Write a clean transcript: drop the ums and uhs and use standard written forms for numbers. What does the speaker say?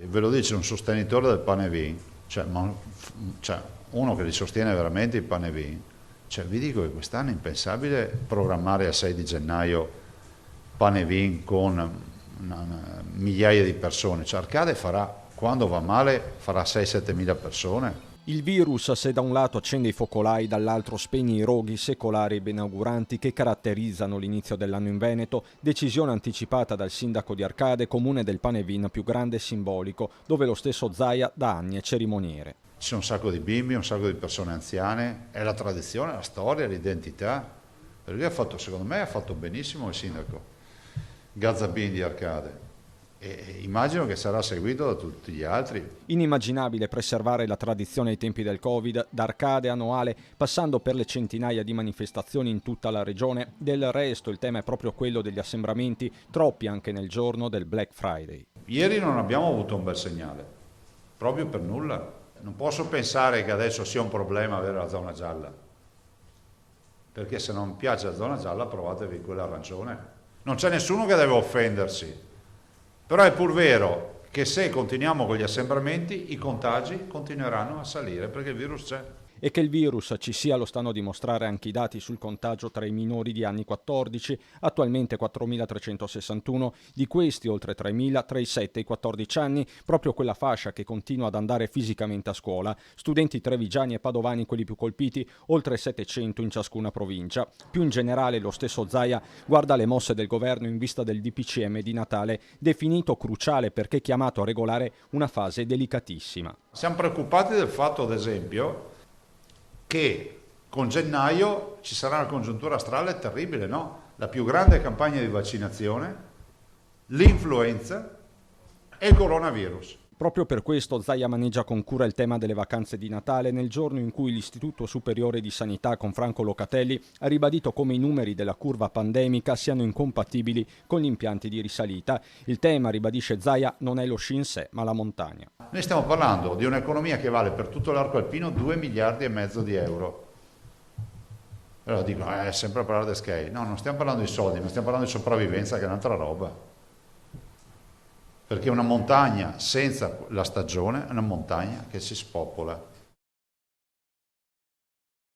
Ve lo dice un sostenitore del pane vin, cioè uno che li sostiene veramente il pane vin. Cioè, vi dico che quest'anno è impensabile programmare a 6 di gennaio pane vin con migliaia di persone. Cioè, Arcade farà, quando va male, farà 6-7 mila persone. Il virus, se da un lato accende i focolai, dall'altro spegne i roghi secolari e benauguranti che caratterizzano l'inizio dell'anno in Veneto, decisione anticipata dal sindaco di Arcade, comune del pane vin più grande e simbolico, dove lo stesso Zaia da anni è cerimoniere. Ci sono un sacco di bimbi, un sacco di persone anziane, è la tradizione, la storia, l'identità. Perché secondo me ha fatto benissimo il sindaco Gazzabin di Arcade. E immagino che sarà seguito da tutti gli altri. Inimmaginabile preservare la tradizione ai tempi del Covid, da Arcade a Noale, passando per le centinaia di manifestazioni in tutta la regione. Del resto il tema è proprio quello degli assembramenti, troppi anche nel giorno del Black Friday. Ieri non abbiamo avuto un bel segnale, proprio per nulla. Non posso pensare che adesso sia un problema avere la zona gialla, perché se non piace la zona gialla provatevi quella arancione. Non c'è nessuno che deve offendersi. Però è pur vero che se continuiamo con gli assembramenti i contagi continueranno a salire perché il virus c'è. E che il virus ci sia lo stanno a dimostrare anche i dati sul contagio tra i minori di anni 14, attualmente 4.361, di questi oltre 3.000 tra i 7 e i 14 anni, proprio quella fascia che continua ad andare fisicamente a scuola, studenti trevigiani e padovani quelli più colpiti, oltre 700 in ciascuna provincia. Più in generale lo stesso Zaia guarda le mosse del governo in vista del DPCM di Natale, definito cruciale perché chiamato a regolare una fase delicatissima. Siamo preoccupati del fatto, ad esempio, che con gennaio ci sarà una congiuntura astrale terribile, no? La più grande campagna di vaccinazione, l'influenza e il coronavirus. Proprio per questo Zaia maneggia con cura il tema delle vacanze di Natale nel giorno in cui l'Istituto Superiore di Sanità con Franco Locatelli ha ribadito come i numeri della curva pandemica siano incompatibili con gli impianti di risalita. Il tema, ribadisce Zaia, non è lo sci in sé, ma la montagna. Noi stiamo parlando di un'economia che vale per tutto l'arco alpino 2,5 miliardi di euro. Allora dico, è sempre a parlare di scale. No, non stiamo parlando di soldi, ma stiamo parlando di sopravvivenza, che è un'altra roba. Perché una montagna senza la stagione è una montagna che si spopola.